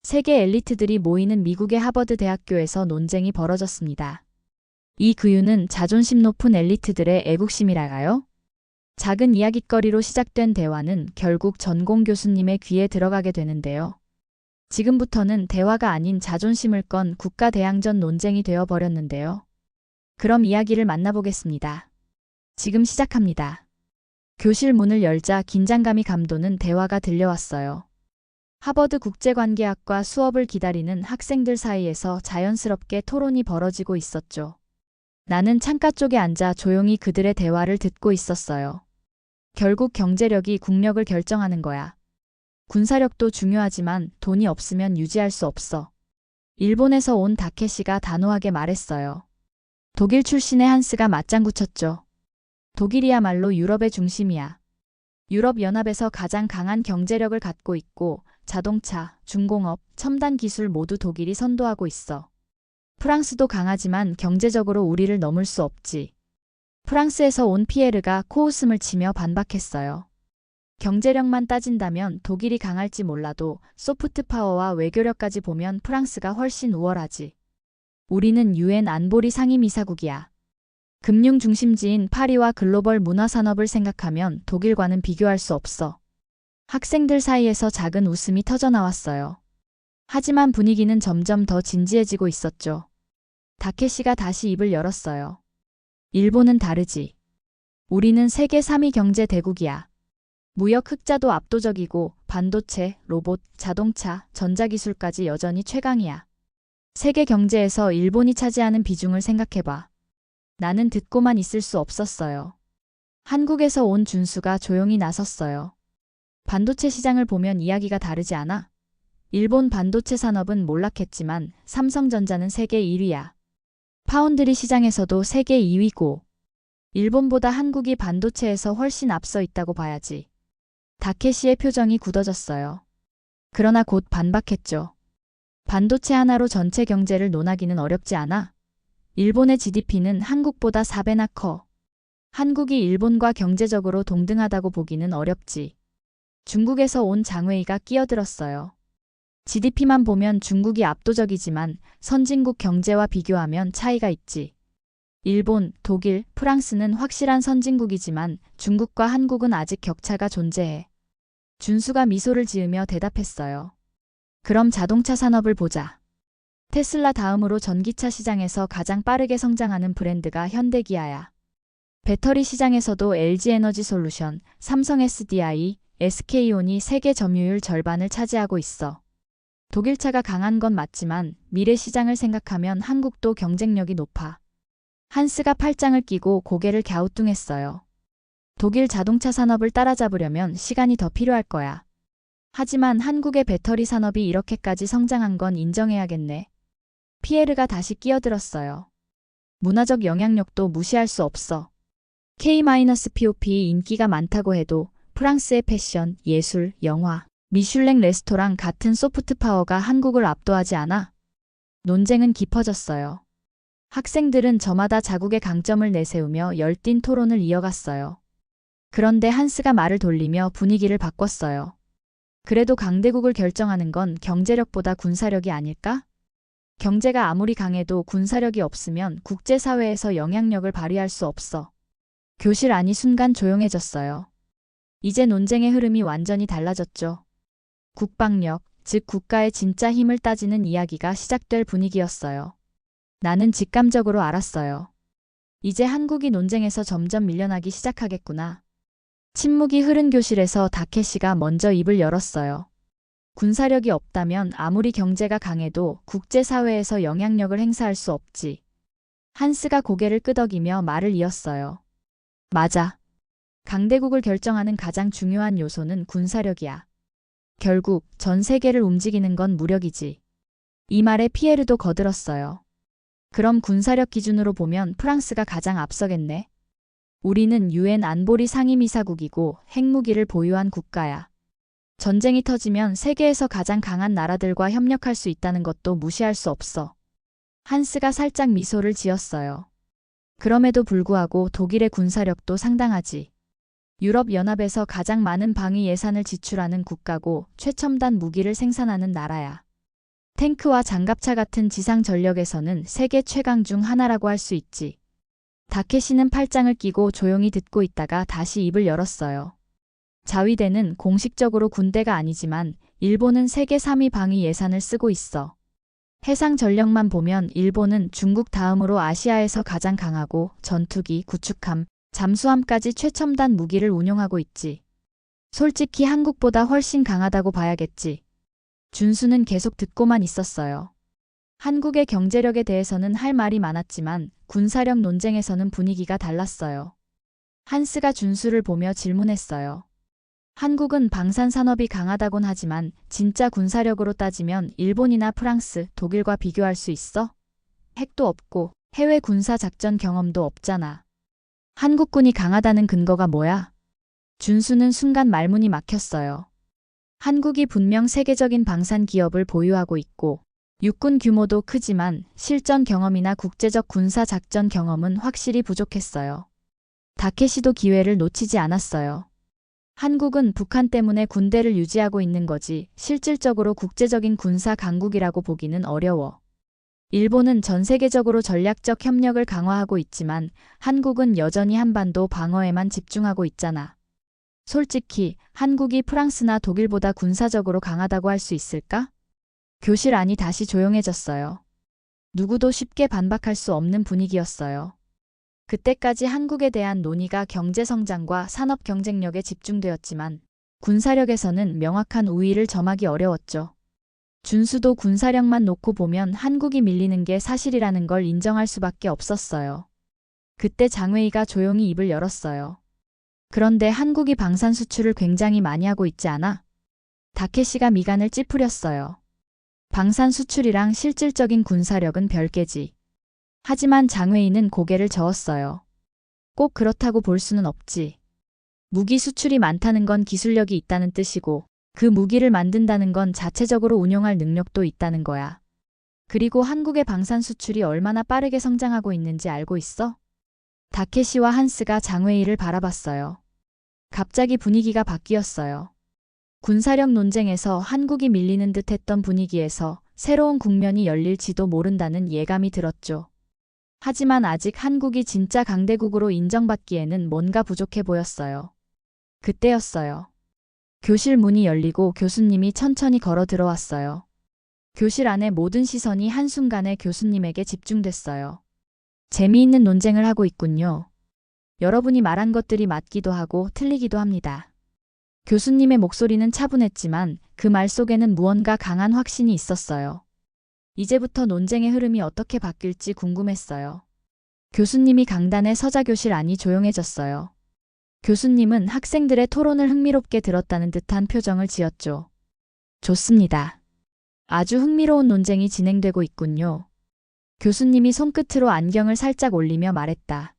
세계 엘리트들이 모이는 미국의 하버드 대학교에서 논쟁이 벌어졌습니다. 이 그유는 자존심 높은 엘리트들의 애국심이랄까요? 작은 이야깃거리로 시작된 대화는 결국 전공 교수님의 귀에 들어가게 되는데요. 지금부터는 대화가 아닌 자존심을 건 국가대항전 논쟁이 되어버렸는데요. 그럼 이야기를 만나보겠습니다. 지금 시작합니다. 교실 문을 열자 긴장감이 감도는 대화가 들려왔어요. 하버드 국제관계학과 수업을 기다리는 학생들 사이에서 자연스럽게 토론이 벌어지고 있었죠. 나는 창가 쪽에 앉아 조용히 그들의 대화를 듣고 있었어요. 결국 경제력이 국력을 결정하는 거야. 군사력도 중요하지만 돈이 없으면 유지할 수 없어. 일본에서 온 다케시가 단호하게 말했어요. 독일 출신의 한스가 맞장구 쳤죠. 독일이야말로 유럽의 중심이야. 유럽연합에서 가장 강한 경제력을 갖고 있고 자동차, 중공업, 첨단 기술 모두 독일이 선도하고 있어. 프랑스도 강하지만 경제적으로 우리를 넘을 수 없지. 프랑스에서 온 피에르가 코웃음을 치며 반박했어요. 경제력만 따진다면 독일이 강할지 몰라도 소프트 파워와 외교력까지 보면 프랑스가 훨씬 우월하지. 우리는 UN 안보리 상임이사국이야. 금융 중심지인 파리와 글로벌 문화산업을 생각하면 독일과는 비교할 수 없어. 학생들 사이에서 작은 웃음이 터져나왔어요. 하지만 분위기는 점점 더 진지해지고 있었죠. 다케시가 다시 입을 열었어요. 일본은 다르지. 우리는 세계 3위 경제 대국이야. 무역 흑자도 압도적이고 반도체, 로봇, 자동차, 전자기술까지 여전히 최강이야. 세계 경제에서 일본이 차지하는 비중을 생각해봐. 나는 듣고만 있을 수 없었어요. 한국에서 온 준수가 조용히 나섰어요. 반도체 시장을 보면 이야기가 다르지 않아? 일본 반도체 산업은 몰락했지만 삼성전자는 세계 1위야. 파운드리 시장에서도 세계 2위고 일본보다 한국이 반도체에서 훨씬 앞서 있다고 봐야지. 다케시의 표정이 굳어졌어요. 그러나 곧 반박했죠. 반도체 하나로 전체 경제를 논하기는 어렵지 않아? 일본의 GDP는 한국보다 4배나 커. 한국이 일본과 경제적으로 동등하다고 보기는 어렵지. 중국에서 온 장웨이가 끼어들었어요. GDP만 보면 중국이 압도적이지만 선진국 경제와 비교하면 차이가 있지. 일본, 독일, 프랑스는 확실한 선진국이지만 중국과 한국은 아직 격차가 존재해. 준수가 미소를 지으며 대답했어요. 그럼 자동차 산업을 보자. 테슬라 다음으로 전기차 시장에서 가장 빠르게 성장하는 브랜드가 현대기아야. 배터리 시장에서도 LG에너지솔루션, 삼성 SDI, SK온이 세계 점유율 절반을 차지하고 있어. 독일차가 강한 건 맞지만 미래 시장을 생각하면 한국도 경쟁력이 높아. 한스가 팔짱을 끼고 고개를 갸우뚱했어요. 독일 자동차 산업을 따라잡으려면 시간이 더 필요할 거야. 하지만 한국의 배터리 산업이 이렇게까지 성장한 건 인정해야겠네. 피에르가 다시 끼어들었어요. 문화적 영향력도 무시할 수 없어. K-POP 인기가 많다고 해도 프랑스의 패션, 예술, 영화, 미슐랭 레스토랑 같은 소프트 파워가 한국을 압도하지 않아? 논쟁은 깊어졌어요. 학생들은 저마다 자국의 강점을 내세우며 열띤 토론을 이어갔어요. 그런데 한스가 말을 돌리며 분위기를 바꿨어요. 그래도 강대국을 결정하는 건 경제력보다 군사력이 아닐까? 경제가 아무리 강해도 군사력이 없으면 국제사회에서 영향력을 발휘할 수 없어. 교실 안이 순간 조용해졌어요. 이제 논쟁의 흐름이 완전히 달라졌죠. 국방력, 즉 국가의 진짜 힘을 따지는 이야기가 시작될 분위기였어요. 나는 직감적으로 알았어요. 이제 한국이 논쟁에서 점점 밀려나기 시작하겠구나. 침묵이 흐른 교실에서 다케시가 먼저 입을 열었어요. 군사력이 없다면 아무리 경제가 강해도 국제사회에서 영향력을 행사할 수 없지. 한스가 고개를 끄덕이며 말을 이었어요. 맞아. 강대국을 결정하는 가장 중요한 요소는 군사력이야. 결국 전 세계를 움직이는 건 무력이지. 이 말에 피에르도 거들었어요. 그럼 군사력 기준으로 보면 프랑스가 가장 앞서겠네. 우리는 UN 안보리 상임이사국이고 핵무기를 보유한 국가야. 전쟁이 터지면 세계에서 가장 강한 나라들과 협력할 수 있다는 것도 무시할 수 없어. 한스가 살짝 미소를 지었어요. 그럼에도 불구하고 독일의 군사력도 상당하지. 유럽연합에서 가장 많은 방위 예산을 지출하는 국가고 최첨단 무기를 생산하는 나라야. 탱크와 장갑차 같은 지상 전력에서는 세계 최강 중 하나라고 할 수 있지. 다케시는 팔짱을 끼고 조용히 듣고 있다가 다시 입을 열었어요. 자위대는 공식적으로 군대가 아니지만 일본은 세계 3위 방위 예산을 쓰고 있어. 해상 전력만 보면 일본은 중국 다음으로 아시아에서 가장 강하고 전투기, 구축함, 잠수함까지 최첨단 무기를 운용하고 있지. 솔직히 한국보다 훨씬 강하다고 봐야겠지. 준수는 계속 듣고만 있었어요. 한국의 경제력에 대해서는 할 말이 많았지만 군사력 논쟁에서는 분위기가 달랐어요. 한스가 준수를 보며 질문했어요. 한국은 방산 산업이 강하다곤 하지만 진짜 군사력으로 따지면 일본이나 프랑스, 독일과 비교할 수 있어? 핵도 없고 해외 군사 작전 경험도 없잖아. 한국군이 강하다는 근거가 뭐야? 준수는 순간 말문이 막혔어요. 한국이 분명 세계적인 방산 기업을 보유하고 있고 육군 규모도 크지만 실전 경험이나 국제적 군사 작전 경험은 확실히 부족했어요. 다케시도 기회를 놓치지 않았어요. 한국은 북한 때문에 군대를 유지하고 있는 거지 실질적으로 국제적인 군사 강국이라고 보기는 어려워. 일본은 전 세계적으로 전략적 협력을 강화하고 있지만 한국은 여전히 한반도 방어에만 집중하고 있잖아. 솔직히 한국이 프랑스나 독일보다 군사적으로 강하다고 할 수 있을까? 교실 안이 다시 조용해졌어요. 누구도 쉽게 반박할 수 없는 분위기였어요. 그때까지 한국에 대한 논의가 경제 성장과 산업 경쟁력에 집중되었지만 군사력에서는 명확한 우위를 점하기 어려웠죠. 준수도 군사력만 놓고 보면 한국이 밀리는 게 사실이라는 걸 인정할 수밖에 없었어요. 그때 장웨이가 조용히 입을 열었어요. 그런데 한국이 방산 수출을 굉장히 많이 하고 있지 않아? 다케시가 미간을 찌푸렸어요. 방산 수출이랑 실질적인 군사력은 별개지. 하지만 장웨이는 고개를 저었어요. 꼭 그렇다고 볼 수는 없지. 무기 수출이 많다는 건 기술력이 있다는 뜻이고 그 무기를 만든다는 건 자체적으로 운용할 능력도 있다는 거야. 그리고 한국의 방산 수출이 얼마나 빠르게 성장하고 있는지 알고 있어? 다케시와 한스가 장웨이를 바라봤어요. 갑자기 분위기가 바뀌었어요. 군사력 논쟁에서 한국이 밀리는 듯 했던 분위기에서 새로운 국면이 열릴지도 모른다는 예감이 들었죠. 하지만 아직 한국이 진짜 강대국으로 인정받기에는 뭔가 부족해 보였어요. 그때였어요. 교실 문이 열리고 교수님이 천천히 걸어 들어왔어요. 교실 안의 모든 시선이 한순간에 교수님에게 집중됐어요. 재미있는 논쟁을 하고 있군요. 여러분이 말한 것들이 맞기도 하고 틀리기도 합니다. 교수님의 목소리는 차분했지만 그 말 속에는 무언가 강한 확신이 있었어요. 이제부터 논쟁의 흐름이 어떻게 바뀔지 궁금했어요. 교수님이 강단에 서자 교실 안이 조용해졌어요. 교수님은 학생들의 토론을 흥미롭게 들었다는 듯한 표정을 지었죠. 좋습니다. 아주 흥미로운 논쟁이 진행되고 있군요. 교수님이 손끝으로 안경을 살짝 올리며 말했다.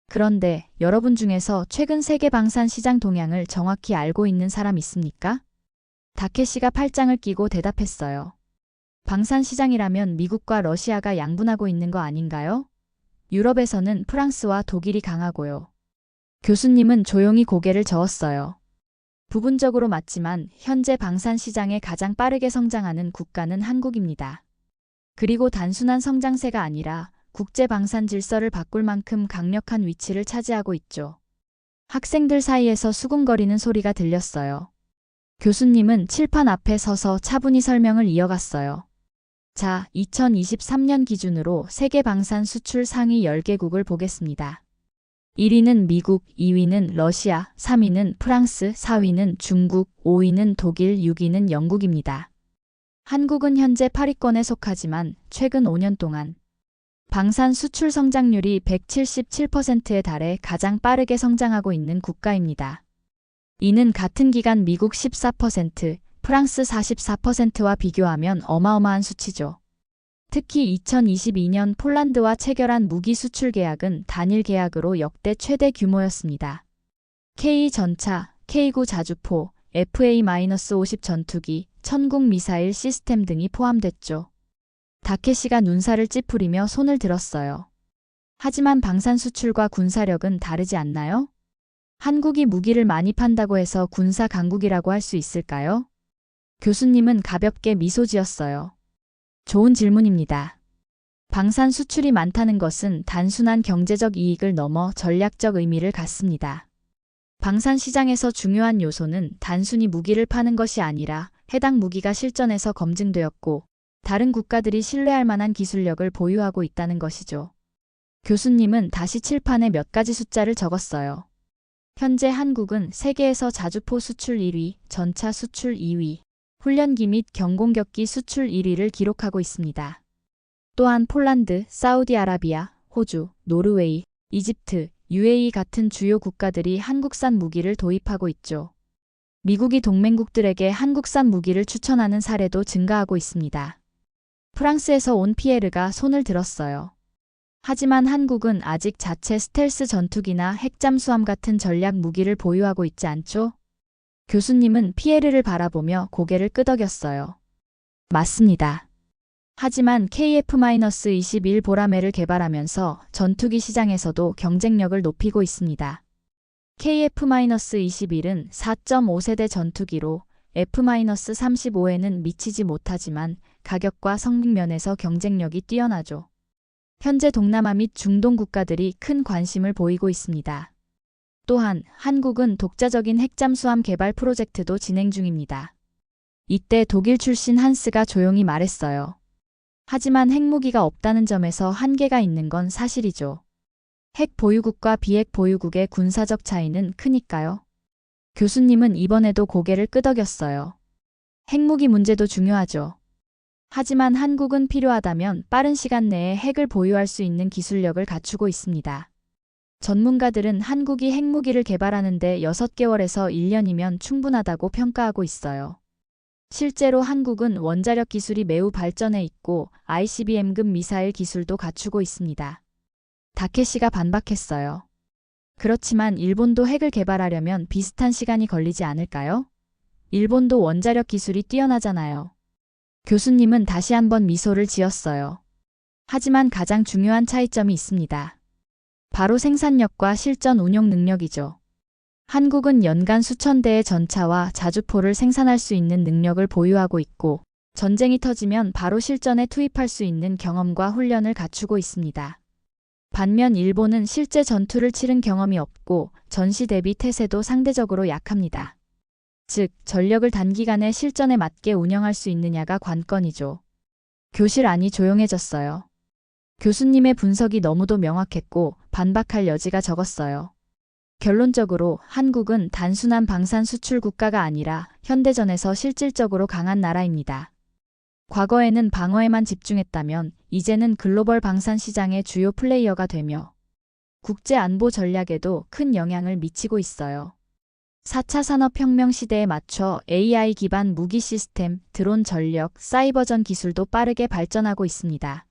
그런데 여러분 중에서 최근 세계 방산 시장 동향을 정확히 알고 있는 사람 있습니까? 다케시가 팔짱을 끼고 대답했어요. 방산 시장이라면 미국과 러시아가 양분하고 있는 거 아닌가요? 유럽에서는 프랑스와 독일이 강하고요. 교수님은 조용히 고개를 저었어요. 부분적으로 맞지만 현재 방산 시장에 가장 빠르게 성장하는 국가는 한국입니다. 그리고 단순한 성장세가 아니라 국제 방산 질서를 바꿀 만큼 강력한 위치를 차지하고 있죠. 학생들 사이에서 수군거리는 소리가 들렸어요. 교수님은 칠판 앞에 서서 차분히 설명을 이어갔어요. 자, 2023년 기준으로 세계 방산 수출 상위 10개국을 보겠습니다. 1위는 미국, 2위는 러시아, 3위는 프랑스, 4위는 중국, 5위는 독일, 6위는 영국입니다. 한국은 현재 8위권에 속하지만 최근 5년 동안 방산 수출 성장률이 177%에 달해 가장 빠르게 성장하고 있는 국가입니다. 이는 같은 기간 미국 14%, 프랑스 44%와 비교하면 어마어마한 수치죠. 특히 2022년 폴란드와 체결한 무기 수출 계약은 단일 계약으로 역대 최대 규모였습니다. K-전차, K-9 자주포, FA-50 전투기, 천국 미사일 시스템 등이 포함됐죠. 다케시가 눈살을 찌푸리며 손을 들었어요. 하지만 방산 수출과 군사력은 다르지 않나요? 한국이 무기를 많이 판다고 해서 군사 강국이라고 할 수 있을까요? 교수님은 가볍게 미소 지었어요. 좋은 질문입니다. 방산 수출이 많다는 것은 단순한 경제적 이익을 넘어 전략적 의미를 갖습니다. 방산 시장에서 중요한 요소는 단순히 무기를 파는 것이 아니라 해당 무기가 실전에서 검증되었고 다른 국가들이 신뢰할 만한 기술력을 보유하고 있다는 것이죠. 교수님은 다시 칠판에 몇 가지 숫자를 적었어요. 현재 한국은 세계에서 자주포 수출 1위, 전차 수출 2위, 훈련기 및 경공격기 수출 1위를 기록하고 있습니다. 또한 폴란드, 사우디아라비아, 호주, 노르웨이, 이집트, UAE 같은 주요 국가들이 한국산 무기를 도입하고 있죠. 미국이 동맹국들에게 한국산 무기를 추천하는 사례도 증가하고 있습니다. 프랑스에서 온 피에르가 손을 들었어요. 하지만 한국은 아직 자체 스텔스 전투기나 핵잠수함 같은 전략 무기를 보유하고 있지 않죠? 교수님은 피에르를 바라보며 고개를 끄덕였어요. 맞습니다. 하지만 KF-21 보라매를 개발하면서 전투기 시장에서도 경쟁력을 높이고 있습니다. KF-21은 4.5세대 전투기로 F-35에는 미치지 못하지만 가격과 성능 면에서 경쟁력이 뛰어나죠. 현재 동남아 및 중동 국가들이 큰 관심을 보이고 있습니다. 또한 한국은 독자적인 핵잠수함 개발 프로젝트도 진행 중입니다. 이때 독일 출신 한스가 조용히 말했어요. 하지만 핵무기가 없다는 점에서 한계가 있는 건 사실이죠. 핵 보유국과 비핵 보유국의 군사적 차이는 크니까요. 교수님은 이번에도 고개를 끄덕였어요. 핵무기 문제도 중요하죠. 하지만 한국은 필요하다면 빠른 시간 내에 핵을 보유할 수 있는 기술력을 갖추고 있습니다. 전문가들은 한국이 핵무기를 개발하는데 6개월에서 1년이면 충분하다고 평가하고 있어요. 실제로 한국은 원자력 기술이 매우 발전해 있고 ICBM급 미사일 기술도 갖추고 있습니다. 다케시가 반박했어요. 그렇지만 일본도 핵을 개발하려면 비슷한 시간이 걸리지 않을까요? 일본도 원자력 기술이 뛰어나잖아요. 교수님은 다시 한번 미소를 지었어요. 하지만 가장 중요한 차이점이 있습니다. 바로 생산력과 실전 운용 능력이죠. 한국은 연간 수천 대의 전차와 자주포를 생산할 수 있는 능력을 보유하고 있고 전쟁이 터지면 바로 실전에 투입할 수 있는 경험과 훈련을 갖추고 있습니다. 반면 일본은 실제 전투를 치른 경험이 없고 전시 대비 태세도 상대적으로 약합니다. 즉, 전력을 단기간에 실전에 맞게 운영할 수 있느냐가 관건이죠. 교실 안이 조용해졌어요. 교수님의 분석이 너무도 명확했고 반박할 여지가 적었어요. 결론적으로 한국은 단순한 방산 수출 국가가 아니라 현대전에서 실질적으로 강한 나라입니다. 과거에는 방어에만 집중했다면 이제는 글로벌 방산 시장의 주요 플레이어가 되며 국제 안보 전략에도 큰 영향을 미치고 있어요. 4차 산업혁명 시대에 맞춰 AI 기반 무기 시스템, 드론 전력, 사이버전 기술도 빠르게 발전하고 있습니다.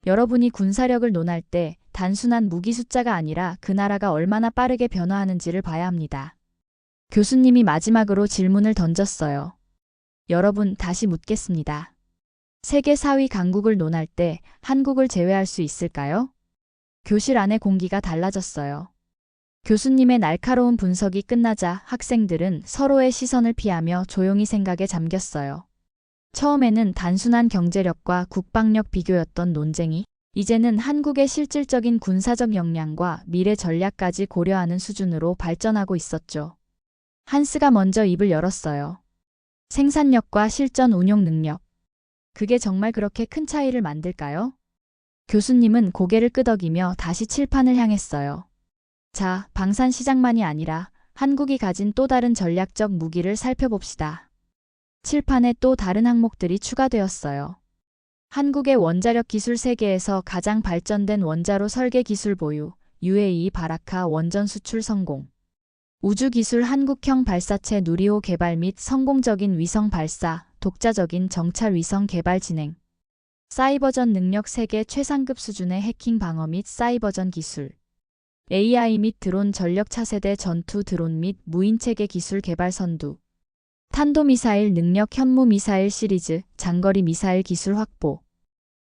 여러분이 군사력을 논할 때 단순한 무기 숫자가 아니라 그 나라가 얼마나 빠르게 변화하는지를 봐야 합니다. 교수님이 마지막으로 질문을 던졌어요. 여러분, 다시 묻겠습니다. 세계 4위 강국을 논할 때 한국을 제외할 수 있을까요? 교실 안의 공기가 달라졌어요. 교수님의 날카로운 분석이 끝나자 학생들은 서로의 시선을 피하며 조용히 생각에 잠겼어요. 처음에는 단순한 경제력과 국방력 비교였던 논쟁이 이제는 한국의 실질적인 군사적 역량과 미래 전략까지 고려하는 수준으로 발전하고 있었죠. 한스가 먼저 입을 열었어요. 생산력과 실전 운용 능력. 그게 정말 그렇게 큰 차이를 만들까요? 교수님은 고개를 끄덕이며 다시 칠판을 향했어요. 자, 방산 시장만이 아니라 한국이 가진 또 다른 전략적 무기를 살펴봅시다. 칠판에 또 다른 항목들이 추가되었어요. 한국의 원자력 기술 세계에서 가장 발전된 원자로 설계 기술 보유, UAE 바라카 원전 수출 성공. 우주기술 한국형 발사체 누리호 개발 및 성공적인 위성 발사, 독자적인 정찰 위성 개발 진행. 사이버전 능력 세계 최상급 수준의 해킹 방어 및 사이버전 기술. AI 및 드론 전력 차세대 전투 드론 및 무인체계 기술 개발 선두. 탄도미사일 능력 현무 미사일 시리즈, 장거리 미사일 기술 확보.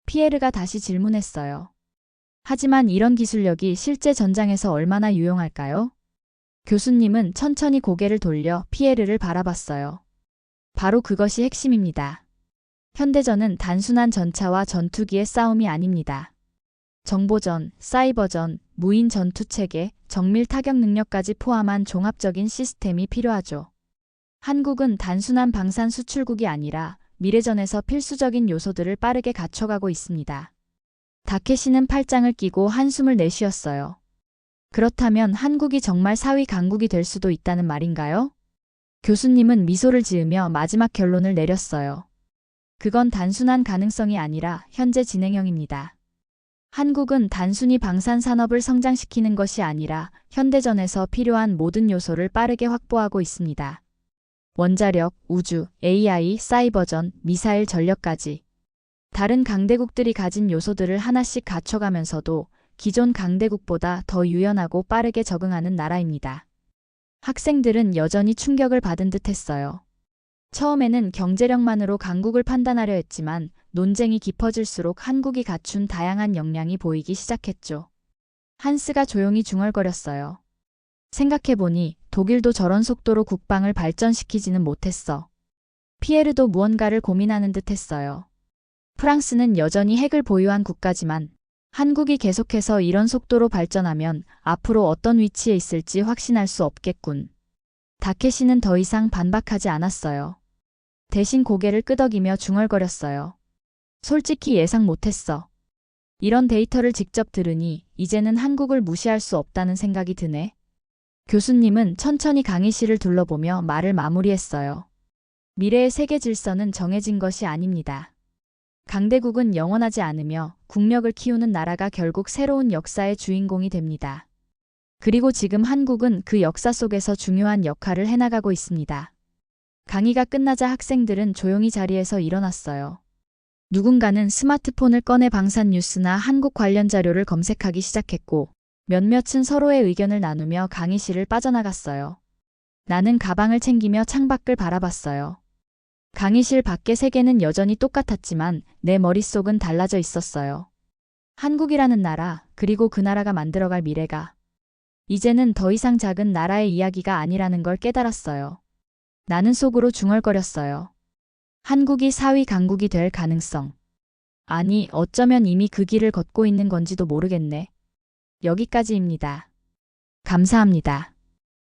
피에르가 다시 질문했어요. 하지만 이런 기술력이 실제 전장에서 얼마나 유용할까요? 교수님은 천천히 고개를 돌려 피에르를 바라봤어요. 바로 그것이 핵심입니다. 현대전은 단순한 전차와 전투기의 싸움이 아닙니다. 정보전, 사이버전, 무인 전투체계, 정밀 타격 능력까지 포함한 종합적인 시스템이 필요하죠. 한국은 단순한 방산 수출국이 아니라 미래전에서 필수적인 요소들을 빠르게 갖춰가고 있습니다. 다케시는 팔짱을 끼고 한숨을 내쉬었어요. 그렇다면 한국이 정말 사위 강국이 될 수도 있다는 말인가요? 교수님은 미소를 지으며 마지막 결론을 내렸어요. 그건 단순한 가능성이 아니라 현재 진행형입니다. 한국은 단순히 방산 산업을 성장시키는 것이 아니라 현대전에서 필요한 모든 요소를 빠르게 확보하고 있습니다. 원자력, 우주, AI, 사이버전, 미사일 전력까지. 다른 강대국들이 가진 요소들을 하나씩 갖춰가면서도 기존 강대국보다 더 유연하고 빠르게 적응하는 나라입니다. 학생들은 여전히 충격을 받은 듯 했어요. 처음에는 경제력만으로 강국을 판단하려 했지만 논쟁이 깊어질수록 한국이 갖춘 다양한 역량이 보이기 시작했죠. 한스가 조용히 중얼거렸어요. 생각해보니 독일도 저런 속도로 국방을 발전시키지는 못했어. 피에르도 무언가를 고민하는 듯 했어요. 프랑스는 여전히 핵을 보유한 국가지만 한국이 계속해서 이런 속도로 발전하면 앞으로 어떤 위치에 있을지 확신할 수 없겠군. 다케시는 더 이상 반박하지 않았어요. 대신 고개를 끄덕이며 중얼거렸어요. 솔직히 예상 못했어. 이런 데이터를 직접 들으니 이제는 한국을 무시할 수 없다는 생각이 드네. 교수님은 천천히 강의실을 둘러보며 말을 마무리했어요. 미래의 세계 질서는 정해진 것이 아닙니다. 강대국은 영원하지 않으며 국력을 키우는 나라가 결국 새로운 역사의 주인공이 됩니다. 그리고 지금 한국은 그 역사 속에서 중요한 역할을 해나가고 있습니다. 강의가 끝나자 학생들은 조용히 자리에서 일어났어요. 누군가는 스마트폰을 꺼내 방산 뉴스나 한국 관련 자료를 검색하기 시작했고 몇몇은 서로의 의견을 나누며 강의실을 빠져나갔어요. 나는 가방을 챙기며 창밖을 바라봤어요. 강의실 밖의 세계는 여전히 똑같았지만 내 머릿속은 달라져 있었어요. 한국이라는 나라, 그리고 그 나라가 만들어갈 미래가 이제는 더 이상 작은 나라의 이야기가 아니라는 걸 깨달았어요. 나는 속으로 중얼거렸어요. 한국이 사위 강국이 될 가능성. 아니, 어쩌면 이미 그 길을 걷고 있는 건지도 모르겠네. 여기까지입니다. 감사합니다.